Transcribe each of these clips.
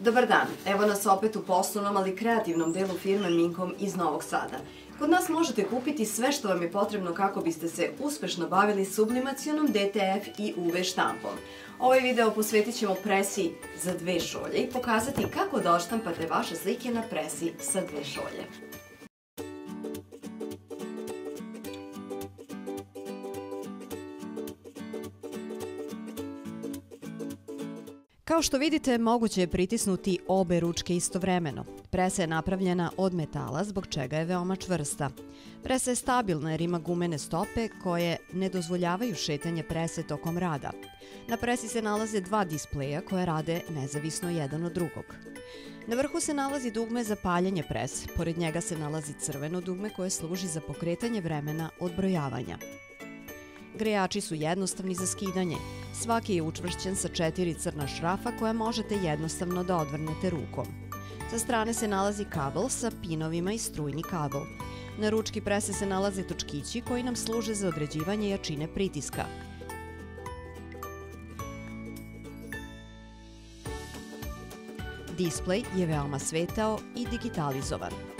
Dobar dan, evo nas opet u poslovnom, ali kreativnom delu firme Minkom iz Novog Sada. Kod nas možete kupiti sve što vam je potrebno kako biste se uspešno bavili sublimacionom, DTF i UV štampom. Ovaj video posvetit ćemo presi za dve šolje i pokazati kako da odštampate vaše slike na presi sa dve šolje. Kao što vidite, moguće je pritisnuti obe ručke istovremeno. Presa je napravljena od metala, zbog čega je veoma čvrsta. Presa je stabilna jer ima gumene stope koje ne dozvoljavaju šetanje prese tokom rada. Na presi se nalaze dva displeja koje rade nezavisno jedan od drugog. Na vrhu se nalazi dugme za paljenje prese, pored njega se nalazi crveno dugme koje služi za pokretanje vremena odbrojavanja. Grejači su jednostavni za skidanje. Svaki je učvršćen sa 4 crna šrafa koja možete jednostavno da odvrnete rukom. Sa strane se nalazi kabel sa pinovima i strujni kabel. Na ručki prese se nalaze točkići koji nam služe za određivanje jačine pritiska. Displej je veoma svetao i digitalizovan.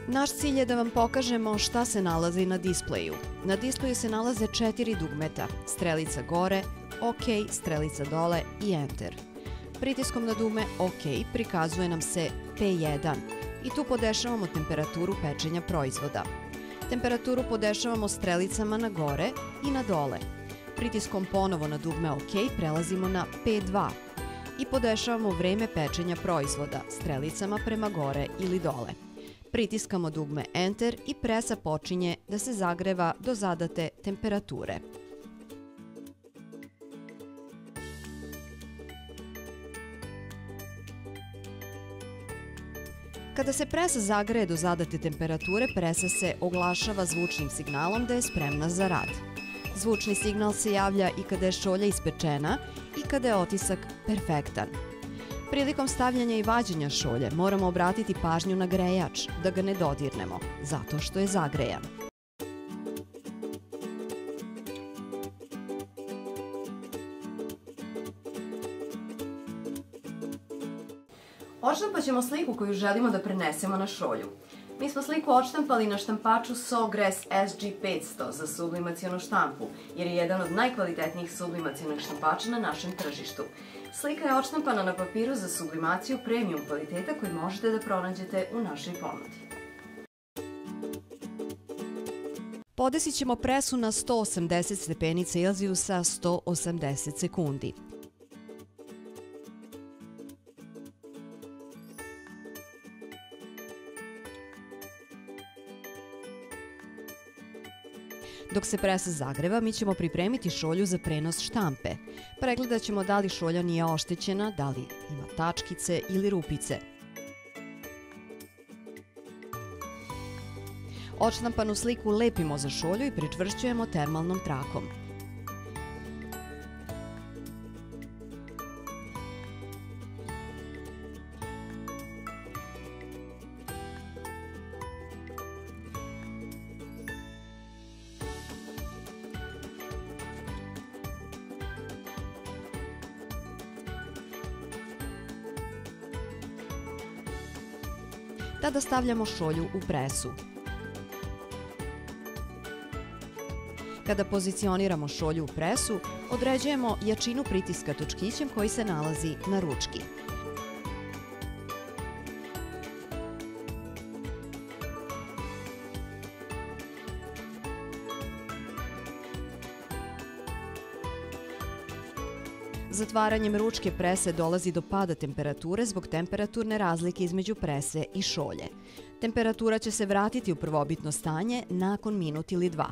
Naš cilj je da vam pokažemo šta se nalazi na displeju. Na displeju se nalaze 4 dugmeta, strelica gore, OK, strelica dole i Enter. Pritiskom na dugme OK prikazuje nam se P1 i tu podešavamo temperaturu pečenja proizvoda. Temperaturu podešavamo strelicama na gore i na dole. Pritiskom ponovo na dugme OK prelazimo na P2 i podešavamo vreme pečenja proizvoda strelicama prema gore ili dole. Pritiskamo dugme Enter i presa počinje da se zagreva do zadate temperature. Kada se presa zagreje do zadate temperature, presa se oglašava zvučnim signalom da je spremna za rad. Zvučni signal se javlja i kada je šolja ispečena i kada je otisak perfektan. Prilikom stavljanja i vađenja šolje moramo obratiti pažnju na grejač, da ga ne dodirnemo, zato što je zagrejan. Odštampat ćemo sliku koju želimo da prenesemo na šolju. Mi smo sliku odštampali na štampaču Sogress SG500 za sublimacionu štampu, jer je jedan od najkvalitetnijih sublimacionih štampača na našem tržištu. Slika je odštampana na papiru za sublimaciju premium kvaliteta koji možete da pronađete u našoj ponudi. Podesit ćemo presu na 180 stepeni Celzijusa 180 sekundi. Dok se presa zagreva, mi ćemo pripremiti šolju za prenos štampe. Pregledat ćemo da li šolja nije oštećena, da li ima tačkice ili rupice. Odštampanu sliku lepimo za šolju i pričvršćujemo termalnom trakom. Tada stavljamo šolju u presu. Kada pozicioniramo šolju u presu, određujemo jačinu pritiska točkićem koji se nalazi na ručki. Zatvaranjem ručke prese dolazi do pada temperature zbog temperaturne razlike između prese i šolje. Temperatura će se vratiti u prvobitno stanje nakon minut ili dva.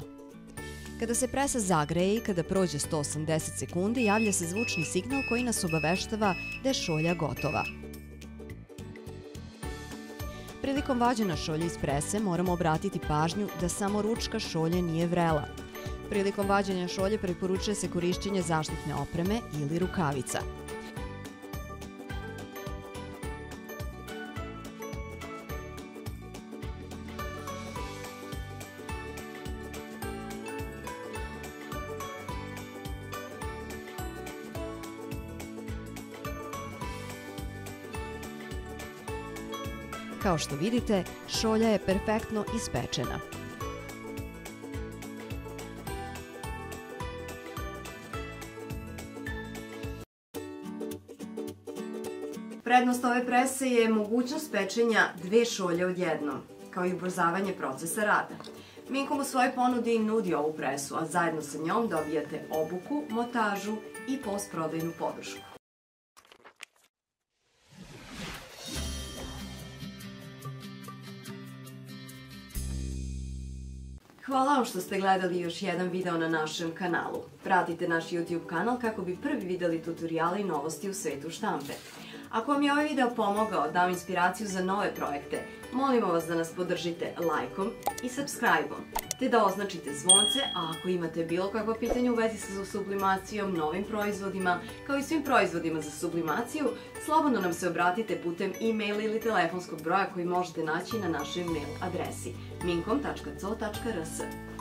Kada se presa zagreje i kada prođe 180 sekundi, javlja se zvučni signal koji nas obaveštava da je šolja gotova. Prilikom vađenja šolje iz prese moramo obratiti pažnju da samo ručka šolje nije vrela. Prilikom vađenja šolje preporučuje se korišćenje zaštitne opreme ili rukavica. Kao što vidite, šolja je perfektno ispečena. Prednost ove prese je mogućnost pečenja 2 šolje odjednom, kao i ubrzavanje procesa rada. Minkom u svojoj ponudi nudi ovu presu, a zajedno sa njom dobijate obuku, montažu i postprodajnu podršku. Hvala vam što ste gledali još jedan video na našem kanalu. Pratite naš YouTube kanal kako bi prvi videli tutoriale i novosti u svetu štampe. Ako vam je ovaj video pomogao, dao inspiraciju za nove projekte, molimo vas da nas podržite lajkom i subscribe-om, te da označite zvonce, a ako imate bilo kakva pitanja u vezi sa sublimacijom, novim proizvodima, kao i svim proizvodima za sublimaciju, slobodno nam se obratite putem e-maila ili telefonskog broja koji možete naći na našoj mail adresi minkom.co.rs.